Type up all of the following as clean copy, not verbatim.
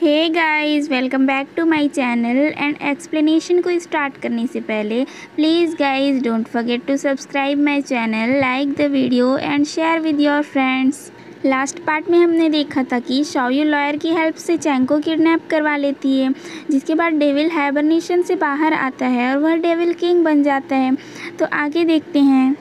Hey guys, welcome back to my channel. And explanation को start करने से पहले please guys don't forget to subscribe my channel, like the video and share with your friends. Last part में हमने देखा था कि Shaoyu lawyer की हेल्प से चैंग को किडनैप करवा लेती है, जिसके बाद डेविल हाइबरनेशन से बाहर आता है और वह डेविल किंग बन जाता है। तो आगे देखते हैं।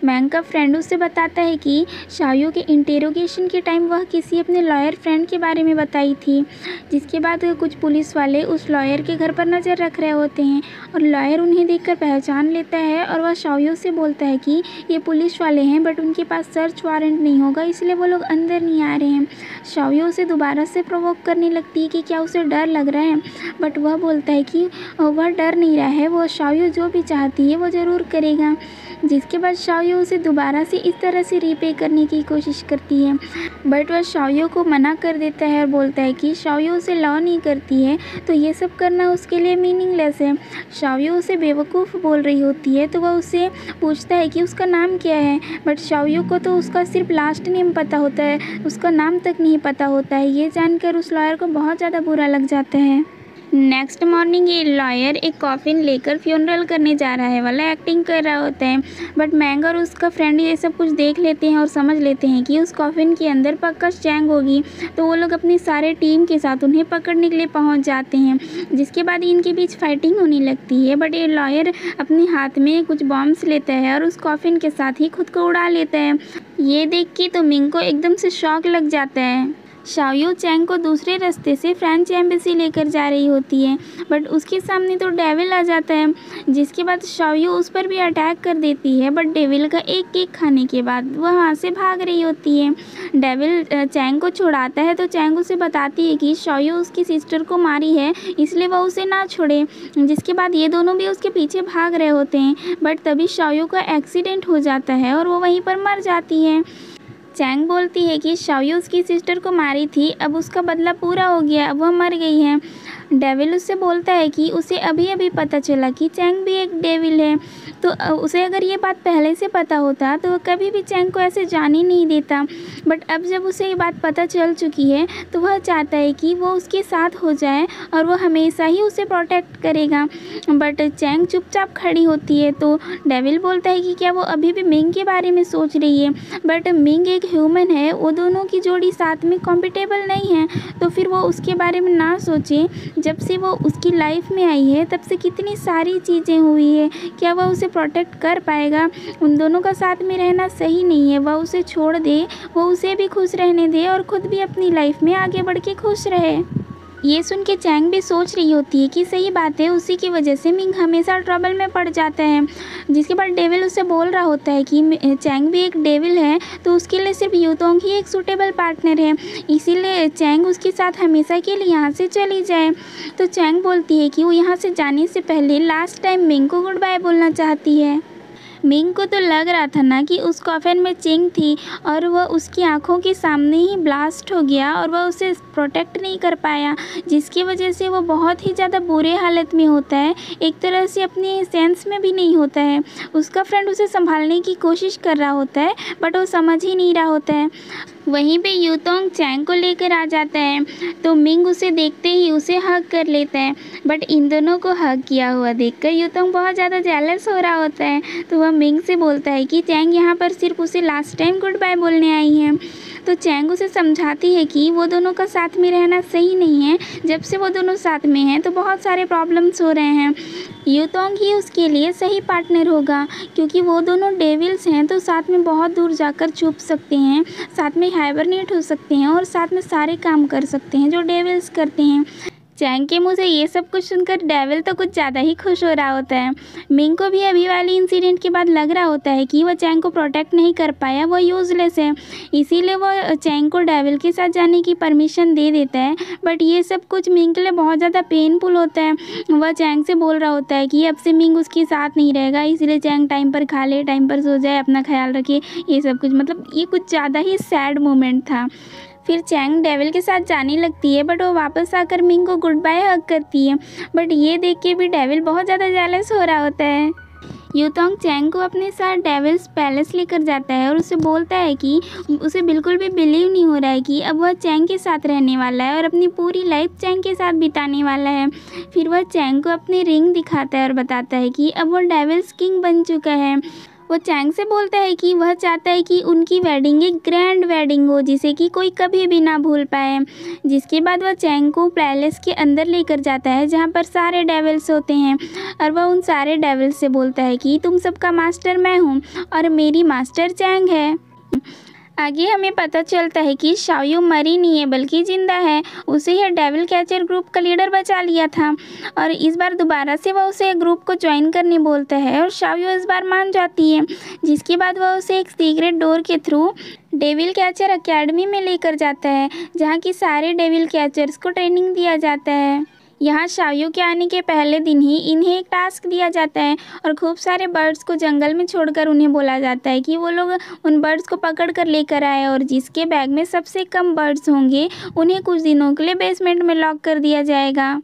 मैंग का फ्रेंड उससे बताता है कि शाओयू के इंटेरोगेशन के टाइम वह किसी अपने लॉयर फ्रेंड के बारे में बताई थी, जिसके बाद कुछ पुलिस वाले उस लॉयर के घर पर नज़र रख रहे होते हैं और लॉयर उन्हें देखकर पहचान लेता है और वह शाओयू से बोलता है कि ये पुलिस वाले हैं बट उनके पास सर्च वारंट नहीं होगा, इसलिए वो लोग अंदर नहीं आ रहे हैं। शाओयू उसे दोबारा से प्रोवोक करने लगती है कि क्या उसे डर लग रहा है, बट वह बोलता है कि वह डर नहीं रहा है, वो शाओयू जो भी चाहती है वो ज़रूर करेगा। जिसके बाद शाओयू उसे दोबारा से इस तरह से रीपे करने की कोशिश करती है, बट वह शाओयू को मना कर देता है और बोलता है कि शाओयू उसे लव नहीं करती है, तो ये सब करना उसके लिए मीनिंगलेस है। शाओयू उसे बेवकूफ़ बोल रही होती है, तो वह उससे पूछता है कि उसका नाम क्या है, बट शाओयू को तो उसका सिर्फ लास्ट नेम पता होता है, उसका नाम तक नहीं पता होता है। ये जानकर उस लॉयर को बहुत ज़्यादा बुरा लग जाता है। नेक्स्ट मॉर्निंग ये लॉयर एक कॉफिन लेकर फ्यूनरल करने जा रहा है वाला एक्टिंग कर रहा होता है, बट मैंग और उसका फ्रेंड ये सब कुछ देख लेते हैं और समझ लेते हैं कि उस कॉफिन के अंदर पक्का चैंग होगी, तो वो लोग अपनी सारे टीम के साथ उन्हें पकड़ने के लिए पहुंच जाते हैं। जिसके बाद इनके बीच फाइटिंग होने लगती है, बट ये लॉयर अपने हाथ में कुछ बॉम्ब्स लेता है और उस कॉफिन के साथ ही खुद को उड़ा लेता है। ये देख के तो मिंग को एकदम से शॉक लग जाता है। शाओयू चैंग को दूसरे रास्ते से फ्रेंच एम्बेसी लेकर जा रही होती है, बट उसके सामने तो डेविल आ जाता है। जिसके बाद शाओयू उस पर भी अटैक कर देती है, बट डेविल का एक केक खाने के बाद वह वहाँ से भाग रही होती है। डेविल चैंग को छुड़ाता है, तो चैंग उसे बताती है कि शाओयू उसकी सिस्टर को मारी है, इसलिए वह उसे ना छोड़े। जिसके बाद ये दोनों भी उसके पीछे भाग रहे होते हैं, बट तभी शाओयू का एक्सीडेंट हो जाता है और वो वहीं पर मर जाती है। चैंग बोलती है कि शाओयू उसकी सिस्टर को मारी थी, अब उसका बदला पूरा हो गया, अब वह मर गई है। डेविल उससे बोलता है कि उसे अभी अभी पता चला कि चैंग भी एक डेविल है, तो उसे अगर ये बात पहले से पता होता तो वह कभी भी चैंग को ऐसे जाने नहीं देता। बट अब जब उसे ये बात पता चल चुकी है, तो वह चाहता है कि वो उसके साथ हो जाए और वह हमेशा ही उसे प्रोटेक्ट करेगा। बट चैंग चुपचाप खड़ी होती है, तो डेविल बोलता है कि क्या वो अभी भी मिंग के बारे में सोच रही है, बट मिंग एक ह्यूमन है, वो दोनों की जोड़ी साथ में कॉम्पिटेबल नहीं है, तो फिर वो उसके बारे में ना सोचे। जब से वो उसकी लाइफ में आई है तब से कितनी सारी चीज़ें हुई है, क्या वह उसे प्रोटेक्ट कर पाएगा? उन दोनों का साथ में रहना सही नहीं है, वह उसे छोड़ दे, वो उसे भी खुश रहने दे और ख़ुद भी अपनी लाइफ में आगे बढ़ के खुश रहे। ये सुन के चैंग भी सोच रही होती है कि सही बात है, उसी की वजह से मिंग हमेशा ट्रबल में पड़ जाता है। जिसके बाद डेविल उसे बोल रहा होता है कि चैंग भी एक डेविल है, तो उसके लिए सिर्फ यूतोंग ही एक सूटेबल पार्टनर है, इसीलिए चैंग उसके साथ हमेशा के लिए यहाँ से चली जाए। तो चैंग बोलती है कि वो यहाँ से जाने से पहले लास्ट टाइम मिंग को गुड बाय बोलना चाहती है। मिंग को तो लग रहा था ना कि उस कॉफिन में चिंग थी और वह उसकी आंखों के सामने ही ब्लास्ट हो गया और वह उसे प्रोटेक्ट नहीं कर पाया, जिसकी वजह से वो बहुत ही ज़्यादा बुरे हालत में होता है, एक तरह से अपने सेंस में भी नहीं होता है। उसका फ्रेंड उसे संभालने की कोशिश कर रहा होता है, बट वो समझ ही नहीं रहा होता है। वहीं पे यूतोंग चैंग को लेकर आ जाता है, तो मिंग उसे देखते ही उसे हग कर लेता है, बट इन दोनों को हग किया हुआ देखकर यूतोंग बहुत ज़्यादा जेलस हो रहा होता है। तो वह मिंग से बोलता है कि चैंग यहाँ पर सिर्फ उसे लास्ट टाइम गुड बाय बोलने आई है। तो चैंग उसे समझाती है कि वो दोनों का साथ में रहना सही नहीं है, जब से वो दोनों साथ में हैं तो बहुत सारे प्रॉब्लम्स हो रहे हैं। यूतोंग ही उसके लिए सही पार्टनर होगा, क्योंकि वो दोनों डेविल्स हैं, तो साथ में बहुत दूर जाकर छुप सकते हैं, साथ में हाइबरनेट हो सकते हैं और साथ में सारे काम कर सकते हैं जो डेविल्स करते हैं। चैंग के मुंह से ये सब कुछ सुनकर डेविल तो कुछ ज़्यादा ही खुश हो रहा होता है। मिंग को भी अभी वाली इंसिडेंट के बाद लग रहा होता है कि वह चैंग को प्रोटेक्ट नहीं कर पाया, वो यूज़लेस है, इसीलिए वह चैंग को डेविल के साथ जाने की परमिशन दे देता है। बट ये सब कुछ मिंग के लिए बहुत ज़्यादा पेनफुल होता है। वह चैंग से बोल रहा होता है कि अब से मिंग उसके साथ नहीं रहेगा, इसलिए चैंग टाइम पर खा ले, टाइम पर सो जाए, अपना ख्याल रखे, ये सब कुछ, मतलब ये कुछ ज़्यादा ही सैड मोमेंट था। फिर चैंग डेविल के साथ जाने लगती है, बट वो वापस आकर मिंग को गुड बाय हग करती है, बट ये देख के भी डेविल बहुत ज़्यादा जेलस हो रहा होता है। यूतोंग चैंग को अपने साथ डेविल्स पैलेस लेकर जाता है और उसे बोलता है कि उसे बिल्कुल भी बिलीव नहीं हो रहा है कि अब वह चैंग के साथ रहने वाला है और अपनी पूरी लाइफ चैंग के साथ बिताने वाला है। फिर वह चैंग को अपनी रिंग दिखाता है और बताता है कि अब वो डेविल्स किंग बन चुका है। वो चैंग से बोलता है कि वह चाहता है कि उनकी वेडिंग एक ग्रैंड वेडिंग हो जिसे कि कोई कभी भी ना भूल पाए। जिसके बाद वह चैंग को पैलेस के अंदर लेकर जाता है जहाँ पर सारे डेविल्स होते हैं और वह उन सारे डेविल्स से बोलता है कि तुम सबका मास्टर मैं हूँ और मेरी मास्टर चैंग है। आगे हमें पता चलता है कि शाओयू मरी नहीं है बल्कि ज़िंदा है। उसे यह डेविल कैचर ग्रुप का लीडर बचा लिया था और इस बार दोबारा से वह उसे ग्रुप को ज्वाइन करने बोलता है और शाओयू इस बार मान जाती है। जिसके बाद वह उसे एक सीक्रेट डोर के थ्रू डेविल कैचर एकेडमी में लेकर जाता है जहाँ की सारे डेविल कैचर्स को ट्रेनिंग दिया जाता है। यहाँ शाओयू के आने के पहले दिन ही इन्हें एक टास्क दिया जाता है और खूब सारे बर्ड्स को जंगल में छोड़कर उन्हें बोला जाता है कि वो लोग उन बर्ड्स को पकड़ कर लेकर आए और जिसके बैग में सबसे कम बर्ड्स होंगे उन्हें कुछ दिनों के लिए बेसमेंट में लॉक कर दिया जाएगा।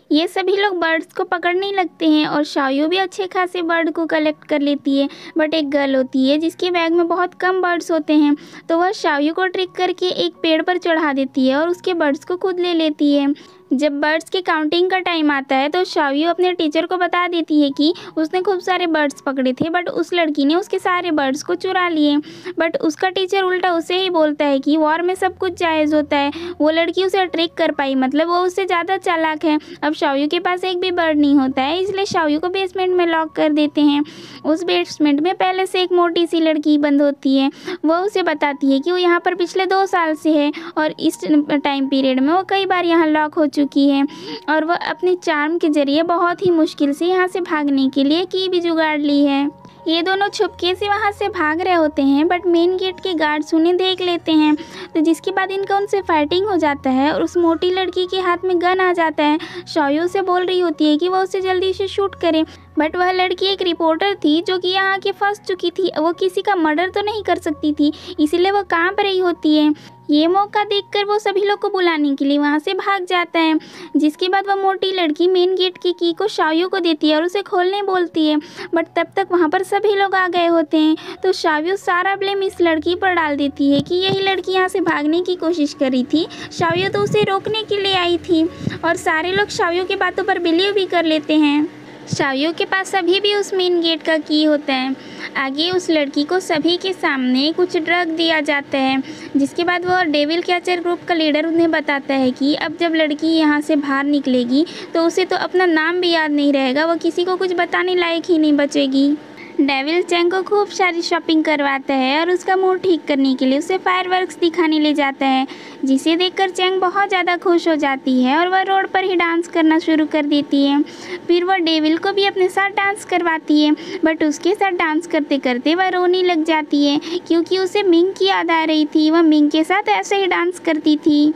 ये सभी लोग बर्ड्स को पकड़ने लगते हैं और शाओयू भी अच्छे खासे बर्ड को कलेक्ट कर लेती है। बट एक गर्ल होती है जिसके बैग में बहुत कम बर्ड्स होते हैं तो वह शाओयू को ट्रिक करके एक पेड़ पर चढ़ा देती है और उसके बर्ड्स को खुद ले लेती है। जब बर्ड्स की काउंटिंग का टाइम आता है तो शाओयू अपने टीचर को बता देती है कि उसने खूब सारे बर्ड्स पकड़े थे बट उस लड़की ने उसके सारे बर्ड्स को चुरा लिए। बट उसका टीचर उल्टा उसे ही बोलता है कि वॉर में सब कुछ जायज़ होता है। वो लड़की उसे ट्रिक कर पाई, मतलब वो उससे ज़्यादा चालाक है। अब शाओयू के पास एक भी बर्ड नहीं होता है इसलिए शाओयू को बेसमेंट में लॉक कर देते हैं। उस बेसमेंट में पहले से एक मोटी सी लड़की बंद होती है। वह उसे बताती है कि वो यहाँ पर पिछले 2 साल से है और इस टाइम पीरियड में वो कई बार यहाँ लॉक हो चुकी है और वह अपने चार्म के जरिए बहुत ही मुश्किल से यहाँ से भागने के लिए की भी जुगाड़ ली है। ये दोनों छुपके से वहाँ से भाग रहे होते हैं बट मेन गेट के गार्ड्स उन्हें देख लेते हैं तो जिसके बाद इनका उनसे फाइटिंग हो जाता है और उस मोटी लड़की के हाथ में गन आ जाता है। शाओयू से बोल रही होती है कि वह उसे जल्दी से शूट करे बट वह लड़की एक रिपोर्टर थी जो कि यहाँ के फंस चुकी थी। वो किसी का मर्डर तो नहीं कर सकती थी इसीलिए वह कांप रही होती है। ये मौका देखकर वो सभी लोग को बुलाने के लिए वहाँ से भाग जाता है। जिसके बाद वह मोटी लड़की मेन गेट की को शाओयू को देती है और उसे खोलने बोलती है बट तब तक वहाँ पर सभी लोग आ गए होते हैं तो शाओयू सारा ब्लेम इस लड़की पर डाल देती है कि यही लड़की यहाँ से भागने की कोशिश कर रही थी। शाओयू तो उसे रोकने के लिए आई थी और सारे लोग शाओयू की बातों पर बिलीव भी कर लेते हैं। शाओयू के पास अभी भी उस मेन गेट का की होता है। आगे उस लड़की को सभी के सामने कुछ ड्रग दिया जाता है जिसके बाद वह डेविल कैचर ग्रुप का लीडर उन्हें बताता है कि अब जब लड़की यहाँ से बाहर निकलेगी तो उसे तो अपना नाम भी याद नहीं रहेगा, वह किसी को कुछ बताने लायक ही नहीं बचेगी। डेविल चैंग को खूब सारी शॉपिंग करवाता है और उसका मूड ठीक करने के लिए उसे फायरवर्क्स दिखाने ले जाता है जिसे देखकर चैंग बहुत ज़्यादा खुश हो जाती है और वह रोड पर ही डांस करना शुरू कर देती है। फिर वह डेविल को भी अपने साथ डांस करवाती है बट उसके साथ डांस करते करते वह रोने लग जाती है क्योंकि उसे मिंग की याद आ रही थी। वह मिंग के साथ ऐसे ही डांस करती थी।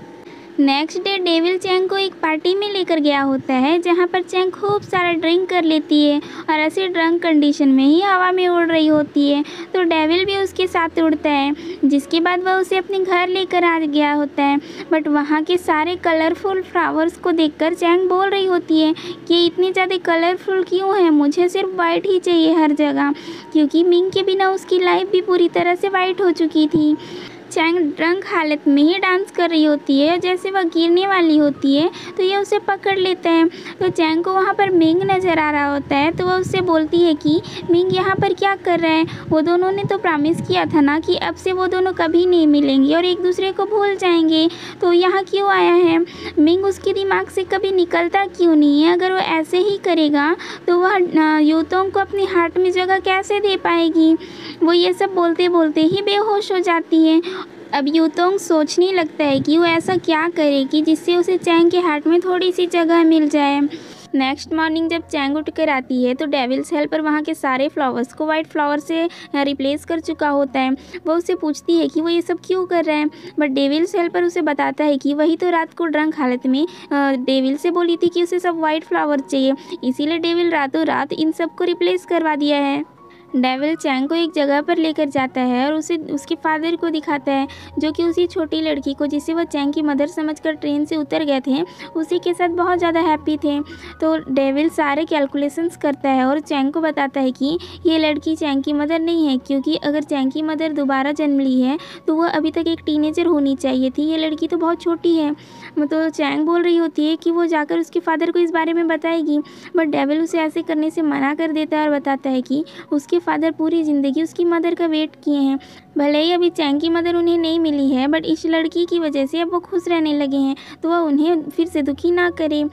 नेक्स्ट डे डेविल चैंग को एक पार्टी में लेकर गया होता है जहाँ पर चैंग खूब सारा ड्रिंक कर लेती है और ऐसे ड्रंक कंडीशन में ही हवा में उड़ रही होती है तो डेविल भी उसके साथ उड़ता है। जिसके बाद वह उसे अपने घर लेकर आ गया होता है बट वहाँ के सारे कलरफुल फ्लावर्स को देखकर चैंग बोल रही होती है कि इतने ज़्यादा कलरफुल क्यों है, मुझे सिर्फ वाइट ही चाहिए हर जगह, क्योंकि मिंग के बिना उसकी लाइफ भी पूरी तरह से वाइट हो चुकी थी। चैंग ड्रंक हालत में ही डांस कर रही होती है। जैसे वह गिरने वाली होती है तो ये उसे पकड़ लेता है तो चैंग को वहाँ पर मिंग नज़र आ रहा होता है तो वह उससे बोलती है कि मिंग यहाँ पर क्या कर रहे हैं। वो दोनों ने तो प्रॉमिस किया था ना कि अब से वो दोनों कभी नहीं मिलेंगे और एक दूसरे को भूल जाएंगे, तो यहाँ क्यों आया है। मिंग उसके दिमाग से कभी निकलता क्यों नहीं है। अगर वो ऐसे ही करेगा तो वह यूतोंग को अपने हार्ट में जगह कैसे दे पाएगी। वो ये सब बोलते बोलते ही बेहोश हो जाती है। अब यूतोंग सोचने लगता है कि वो ऐसा क्या करेगी जिससे उसे चैंग के हार्ट में थोड़ी सी जगह मिल जाए। नेक्स्ट मॉर्निंग जब चैंग उठ कर आती है तो डेविल्स हेल्पर वहाँ के सारे फ्लावर्स को वाइट फ्लावर से रिप्लेस कर चुका होता है। वो उससे पूछती है कि वो ये सब क्यों कर रहा है बट डेविल्स हेल्पर उसे बताता है कि वही तो रात को ड्रंक हालत में डेविल से बोली थी कि उसे सब वाइट फ्लावर चाहिए, इसीलिए डेविल रातों रात इन सब को रिप्लेस करवा दिया है। डेविल चैंग को एक जगह पर लेकर जाता है और उसे उसके फादर को दिखाता है, जो कि उसी छोटी लड़की को जिसे वह चैंग की मदर समझकर ट्रेन से उतर गए थे, उसी के साथ बहुत ज़्यादा हैप्पी थे। तो डेविल सारे कैलकुलेशंस करता है और चैंग को बताता है कि ये लड़की चैंग की मदर नहीं है, क्योंकि अगर चैंग की मदर दोबारा जन्म ली है तो वह अभी तक एक टीनेजर होनी चाहिए थी, ये लड़की तो बहुत छोटी है। तो चैंग बोल रही होती है कि वो जाकर उसके फादर को इस बारे में बताएगी, बट डेविल उसे ऐसे करने से मना कर देता है और बताता है कि उसके फादर पूरी ज़िंदगी उसकी मदर का वेट किए हैं। भले ही अभी चैंग की मदर उन्हें नहीं मिली है, बट इस लड़की की वजह से अब वो खुश रहने लगे हैं, तो वह उन्हें फिर से दुखी ना करे।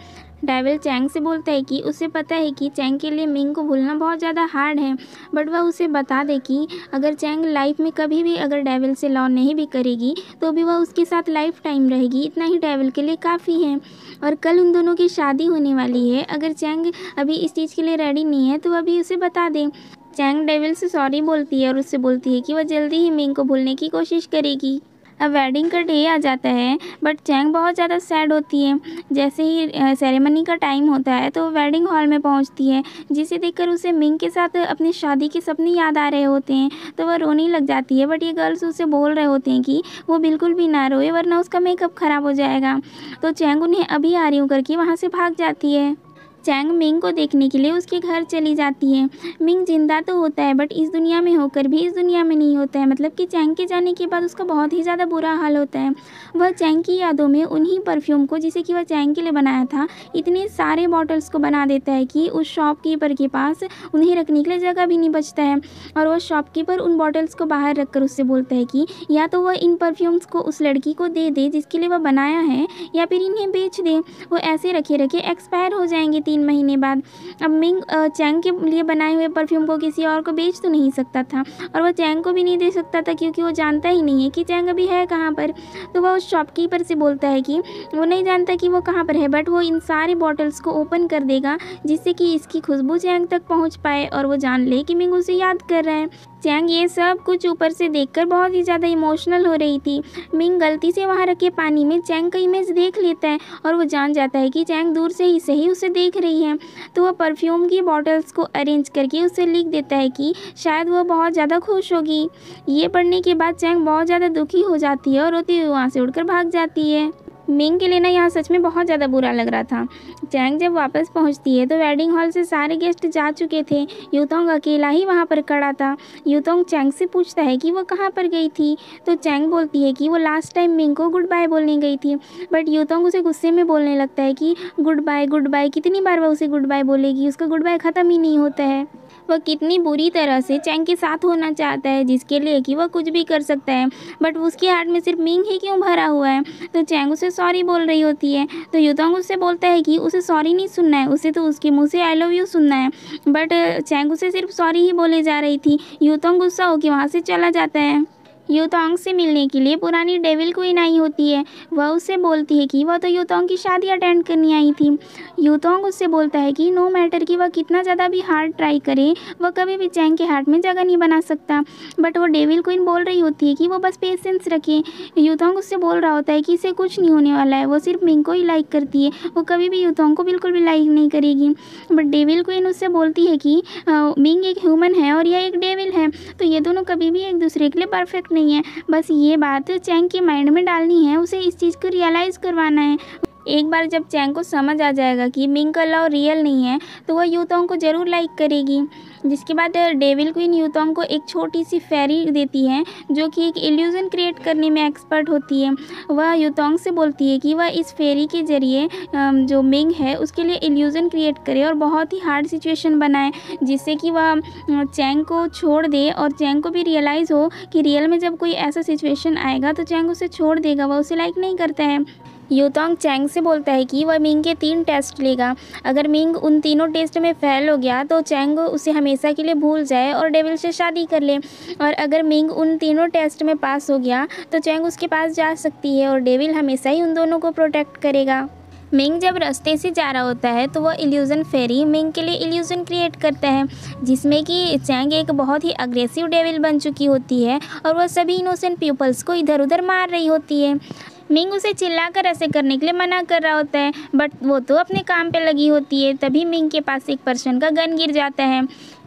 डेविल चैंग से बोलता है कि उसे पता है कि चैंग के लिए मिंग को भूलना बहुत ज़्यादा हार्ड है, बट वह उसे बता दे कि अगर चैंग लाइफ में कभी भी अगर डेविल से लव नहीं भी करेगी तो भी वह उसके साथ लाइफ टाइम रहेगी, इतना ही डेविल के लिए काफ़ी है। और कल उन दोनों की शादी होने वाली है, अगर चैंग अभी इस चीज़ के लिए रेडी नहीं है तो वह भी उसे बता दे। चैंग डेविल से सॉरी बोलती है और उससे बोलती है कि वह जल्दी ही मिंग को भूलने की कोशिश करेगी। अब वेडिंग का डे आ जाता है, बट चैंग बहुत ज़्यादा सैड होती है। जैसे ही सेरेमनी का टाइम होता है तो वेडिंग हॉल में पहुंचती है, जिसे देखकर उसे मिंग के साथ अपनी शादी के सपने याद आ रहे होते हैं, तो वह रोने लग जाती है। बट ये गर्ल्स उसे बोल रहे होते हैं कि वो बिल्कुल भी ना रोए, वरना उसका मेकअप ख़राब हो जाएगा। तो चैंग उन्हें अभी आ रही हूँ करके वहाँ से भाग जाती है। चैंग मिंग को देखने के लिए उसके घर चली जाती है। मिंग जिंदा तो होता है, बट इस दुनिया में होकर भी इस दुनिया में नहीं होता है, मतलब कि चैंग के जाने के बाद उसका बहुत ही ज़्यादा बुरा हाल होता है। वह चैंग की यादों में उन्हीं परफ्यूम को, जिसे कि वह चैंग के लिए बनाया था, इतने सारे बॉटल्स को बना देता है कि उस शॉपकीपर के पास उन्हें रखने के लिए जगह भी नहीं बचता है। और वो शॉपकीपर उन बॉटल्स को बाहर रखकर उससे बोलता है कि या तो वह इन परफ्यूम्स को उस लड़की को दे दे जिसके लिए वह बनाया है, या फिर इन्हें बेच दे। वो ऐसे रखे रखे एक्सपायर हो जाएंगे 3 महीने बाद। अब मिंग चैंग के लिए बनाए हुए परफ्यूम को किसी और को बेच तो नहीं सकता था, और वह चैंग को भी नहीं दे सकता था, क्योंकि वो जानता ही नहीं है कि चैंग अभी है कहाँ पर। तो वह उस शॉपकीपर से बोलता है कि वो नहीं जानता कि वो कहाँ पर है, बट वो इन सारी बॉटल्स को ओपन कर देगा, जिससे कि इसकी खुशबू चैंग तक पहुँच पाए और वो जान ले कि मिंग उसे याद कर रहा है। चैंग ये सब कुछ ऊपर से देखकर बहुत ही ज़्यादा इमोशनल हो रही थी। मिंग गलती से वहाँ रखे पानी में चैंग का इमेज देख लेता है और वो जान जाता है कि चैंग दूर से ही सही उसे देख रही है। तो वह परफ्यूम की बॉटल्स को अरेंज करके उसे लिख देता है कि शायद वह बहुत ज़्यादा खुश होगी। ये पढ़ने के बाद चैंग बहुत ज़्यादा दुखी हो जाती है और रोती हुई वहाँ से उड़कर भाग जाती है। मिंग के लिए ना यहाँ सच में बहुत ज़्यादा बुरा लग रहा था। चैंग जब वापस पहुँचती है तो वेडिंग हॉल से सारे गेस्ट जा चुके थे। यूतोंग अकेला ही वहाँ पर खड़ा था। यूतोंग चैंग से पूछता है कि वो कहाँ पर गई थी, तो चैंग बोलती है कि वो लास्ट टाइम मिंग को गुड बाय बोलने गई थी। बट यूतोंग उसे गुस्से में बोलने लगता है कि गुड बाय कितनी बार वह उसे गुड बाय बोलेगी, उसका गुड बाय ख़त्म ही नहीं होता है। वह कितनी बुरी तरह से चैंग के साथ होना चाहता है, जिसके लिए कि वह कुछ भी कर सकता है, बट उसके हार्ट में सिर्फ मिंग ही क्यों भरा हुआ है। तो चैंग उसे सॉरी बोल रही होती है, तो यूतोंग उससे बोलता है कि उसे सॉरी नहीं सुनना है, उसे तो उसके मुंह से आई लव यू सुनना है। बट चैंग उसे सिर्फ सॉरी ही बोले जा रही थी। यूतोंग गुस्सा होकर वहाँ से चला जाता है। यूतोंग से मिलने के लिए पुरानी डेविल क्वीन आई होती है। वह उससे बोलती है कि वह तो यूतोंग की शादी अटेंड करने आई थी। यूतोंग उससे बोलता है कि नो मैटर कि वह कितना ज़्यादा भी हार्ड ट्राई करे, वह कभी भी चैंग के हार्ट में जगह नहीं बना सकता। बट वो डेविल क्वीन बोल रही होती है कि वो बस पेशेंस रखे। यूतोंग उससे बोल रहा होता है कि इसे कुछ नहीं होने वाला है, वो सिर्फ मिंग को ही लाइक करती है, वो कभी भी यूतोंग को बिल्कुल भी लाइक नहीं करेगी। बट डेविल क्वीन उससे बोलती है कि मिंग एक ह्यूमन है और यह एक डेविल है, तो ये दोनों कभी भी एक दूसरे के लिए परफेक्ट नहीं है। बस ये बात चैंग के माइंड में डालनी है, उसे इस चीज़ को रियलाइज़ करवाना है। एक बार जब चैंग को समझ आ जाएगा कि मिंग का लव रियल नहीं है, तो वह यूतोंग को ज़रूर लाइक करेगी। जिसके बाद डेविल क्वीन यूतोंग को एक छोटी सी फेरी देती है, जो कि एक इल्यूज़न क्रिएट करने में एक्सपर्ट होती है। वह यूतोंग से बोलती है कि वह इस फेरी के ज़रिए जो मिंग है उसके लिए इल्यूज़न क्रिएट करे और बहुत ही हार्ड सिचुएशन बनाए, जिससे कि वह चैंग को छोड़ दे और चैंग को भी रियलाइज़ हो कि रियल में जब कोई ऐसा सिचुएशन आएगा तो चैंग उसे छोड़ देगा, वह उसे लाइक नहीं करता है। यूतोंग चैंग से बोलता है कि वह मिंग के 3 टेस्ट लेगा। अगर मिंग उन तीनों टेस्ट में फेल हो गया तो चैंग उसे हमेशा के लिए भूल जाए और डेविल से शादी कर ले, और अगर मिंग उन तीनों टेस्ट में पास हो गया तो चैंग उसके पास जा सकती है और डेविल हमेशा ही उन दोनों को प्रोटेक्ट करेगा। मिंग जब रास्ते से जा रहा होता है तो वह इल्यूज़न फेरी मिंग के लिए इल्यूज़न क्रिएट करता है, जिसमें कि चैंग एक बहुत ही अग्रेसिव डेविल बन चुकी होती है और वह सभी इनोसेंट पीपल्स को इधर उधर मार रही होती है। मिंग उसे चिल्लाकर ऐसे करने के लिए मना कर रहा होता है, बट वो तो अपने काम पे लगी होती है। तभी मिंग के पास एक पर्सन का गन गिर जाता है।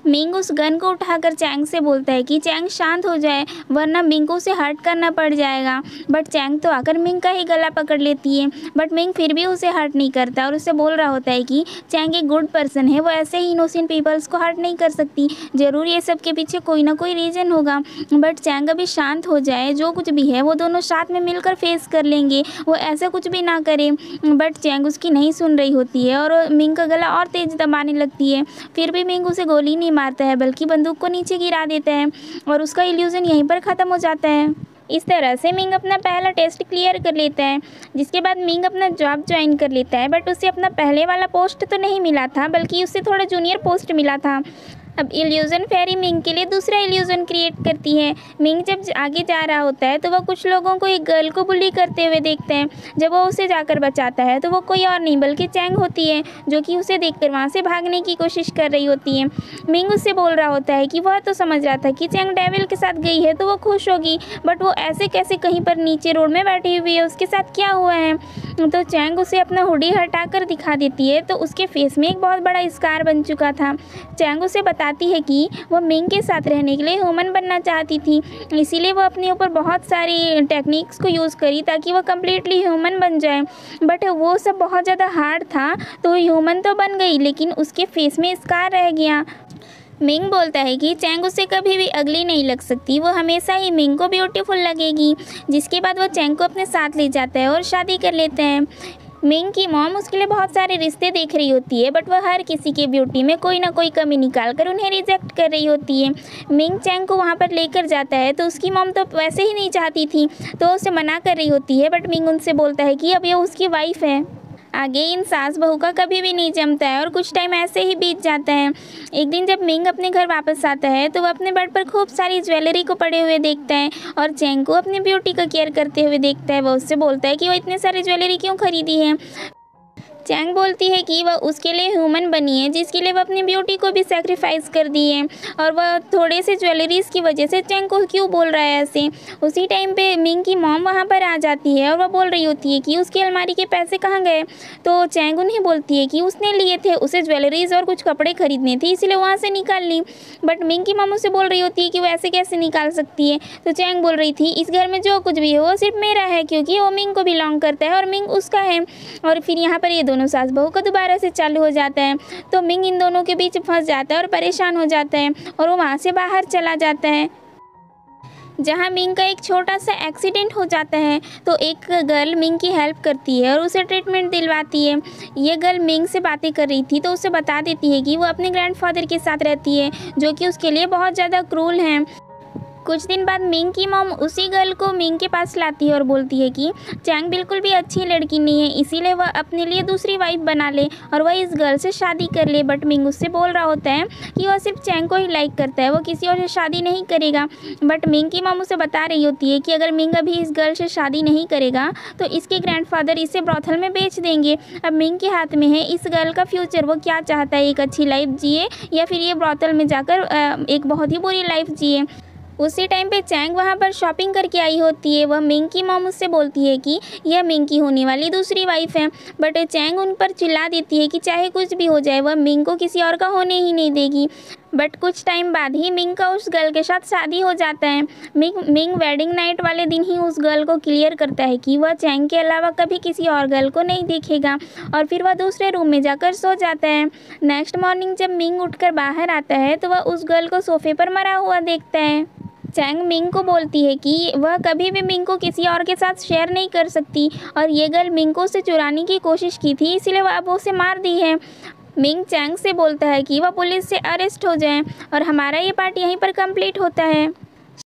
मिंग उस गन को उठाकर चैंग से बोलता है कि चैंग शांत हो जाए वरना मिंग को उसे हर्ट करना पड़ जाएगा। बट चैंग तो आकर मिंग का ही गला पकड़ लेती है, बट मिंग फिर भी उसे हर्ट नहीं करता और उससे बोल रहा होता है कि चैंग एक गुड पर्सन है, वो ऐसे ही इनोसेंट पीपल्स को हर्ट नहीं कर सकती, ज़रूर ये सब के पीछे कोई ना कोई रीज़न होगा। बट चैंग अभी शांत हो जाए, जो कुछ भी है वो दोनों साथ में मिलकर फेस कर लेंगे, वो ऐसा कुछ भी ना करे। बट चैंग उसकी नहीं सुन रही होती है और मिंग का गला और तेज दबाने लगती है। फिर भी मिंग उसे गोली नहीं मारता है बल्कि बंदूक को नीचे गिरा देता है और उसका इल्यूजन यहीं पर ख़त्म हो जाता है। इस तरह से मिंग अपना पहला टेस्ट क्लियर कर लेता है, जिसके बाद मिंग अपना जॉब ज्वाइन कर लेता है। बट उसे अपना पहले वाला पोस्ट तो नहीं मिला था बल्कि उससे थोड़ा जूनियर पोस्ट मिला था। अब इल्यूजन फेरी मिंग के लिए दूसरा इल्यूजन क्रिएट करती है। मिंग जब आगे जा रहा होता है तो वह कुछ लोगों को एक गर्ल को बुली करते हुए देखता है। जब वो उसे जाकर बचाता है तो वो कोई और नहीं बल्कि चैंग होती है, जो कि उसे देखकर वहाँ से भागने की कोशिश कर रही होती है। मिंग उससे बोल रहा होता है कि वह तो समझ रहा था कि चैंग डेविल के साथ गई है तो वो खुश होगी, बट वो ऐसे कैसे कहीं पर नीचे रोड में बैठी हुई है, उसके साथ क्या हुआ है। तो चैंग उसे अपना हुडी हटाकर दिखा देती है तो उसके फेस में एक बहुत बड़ा स्कार बन चुका था। चैंग उसे बताती है कि वह मिंग के साथ रहने के लिए ह्यूमन बनना चाहती थी, इसीलिए वह अपने ऊपर बहुत सारी टेक्निक्स को यूज़ करी ताकि वह कम्प्लीटली ह्यूमन बन जाए। बट वो सब बहुत ज़्यादा हार्ड था, तो ह्यूमन तो बन गई लेकिन उसके फेस में स्कार रह गया। मिंग बोलता है कि चैंग उसे कभी भी अगली नहीं लग सकती, वो हमेशा ही मिंग को ब्यूटीफुल लगेगी। जिसके बाद वो चैंग को अपने साथ ले जाता है और शादी कर लेते हैं। मिंग की मॉम उसके लिए बहुत सारे रिश्ते देख रही होती है, बट वह हर किसी के ब्यूटी में कोई ना कोई कमी निकाल कर उन्हें रिजेक्ट कर रही होती है। मिंग चैंग को वहाँ पर लेकर जाता है तो उसकी मॉम तो वैसे ही नहीं चाहती थी, तो उसे मना कर रही होती है। बट मिंग उनसे बोलता है कि अब ये उसकी वाइफ है, आगे इन सास बहू का कभी भी नहीं जमता है। और कुछ टाइम ऐसे ही बीत जाता है। एक दिन जब मिंग अपने घर वापस आता है तो वह अपने बेड पर खूब सारी ज्वेलरी को पड़े हुए देखता है और चैंग को अपनी ब्यूटी का केयर करते हुए देखता है। वह उससे बोलता है कि वह इतने सारी ज्वेलरी क्यों खरीदी है। चैंग बोलती है कि वह उसके लिए ह्यूमन बनी है, जिसके लिए वह अपनी ब्यूटी को भी सेक्रीफाइस कर दी है और वह थोड़े से ज्वेलरीज़ की वजह से चैंग को क्यों बोल रहा है ऐसे। उसी टाइम पे मिंग की मॉम वहाँ पर आ जाती है और वह बोल रही होती है कि उसकी अलमारी के पैसे कहाँ गए। तो चैंग उन्हें बोलती है कि उसने लिए थे, उसे ज्वेलरीज़ और कुछ कपड़े खरीदने थे इसलिए वहाँ से निकाल ली। बट मिंग की मॉम उसे बोल रही होती है कि वो ऐसे कैसे निकाल सकती है। तो चैंग बोल रही थी इस घर में जो कुछ भी हो सिर्फ मेरा है, क्योंकि वो मिंग को बिलोंग करता है और मिंग उसका है। और फिर यहाँ पर ये दोनों सास बहू का दोबारा से चालू हो जाता है, तो मिंग इन दोनों के बीच फंस जाता है और परेशान हो जाता है और वो वहाँ से बाहर चला जाता है। जहाँ मिंग का एक छोटा सा एक्सीडेंट हो जाता है तो एक गर्ल मिंग की हेल्प करती है और उसे ट्रीटमेंट दिलवाती है। ये गर्ल मिंग से बातें कर रही थी तो उसे बता देती है कि वो अपने ग्रैंडफादर के साथ रहती है, जो कि उसके लिए बहुत ज़्यादा क्रूल हैं। कुछ दिन बाद मिंग की मॉम उसी गर्ल को मिंग के पास लाती है और बोलती है कि चैंग बिल्कुल भी अच्छी लड़की नहीं है, इसीलिए वह अपने लिए दूसरी वाइफ बना ले और वह इस गर्ल से शादी कर ले। बट मिंग उससे बोल रहा होता है कि वह सिर्फ चैंग को ही लाइक करता है, वो किसी और से शादी नहीं करेगा। बट मिंग की मॉम उसे बता रही होती है कि अगर मिंग अभी इस गर्ल से शादी नहीं करेगा तो इसके ग्रैंडफादर इसे ब्रॉथल में बेच देंगे। अब मिंग के हाथ में है इस गर्ल का फ्यूचर, वो क्या चाहता है, एक अच्छी लाइफ जिए या फिर ये ब्रॉथल में जाकर एक बहुत ही बुरी लाइफ जिए। उसी टाइम पे चैंग वहाँ पर शॉपिंग करके आई होती है। वह मिंग की मॉम उससे बोलती है कि यह मिंग की होने वाली दूसरी वाइफ है, बट चैंग उन पर चिल्ला देती है कि चाहे कुछ भी हो जाए वह मिंग को किसी और का होने ही नहीं देगी। बट कुछ टाइम बाद ही मिंग का उस गर्ल के साथ शादी हो जाता है। मिंग वेडिंग नाइट वाले दिन ही उस गर्ल को क्लियर करता है कि वह चैंग के अलावा कभी किसी और गर्ल को नहीं देखेगा और फिर वह दूसरे रूम में जाकर सो जाता है। नेक्स्ट मॉर्निंग जब मिंग उठकर बाहर आता है तो वह उस गर्ल को सोफे पर मरा हुआ देखता है। चैंग मिंग को बोलती है कि वह कभी भी मिंग को किसी और के साथ शेयर नहीं कर सकती और ये गर्ल मिंग को उसे चुराने की कोशिश की थी, इसलिए वह अब उसे मार दी है। मिंग चैंग से बोलता है कि वह पुलिस से अरेस्ट हो जाए और हमारा ये पार्ट यहीं पर कंप्लीट होता है।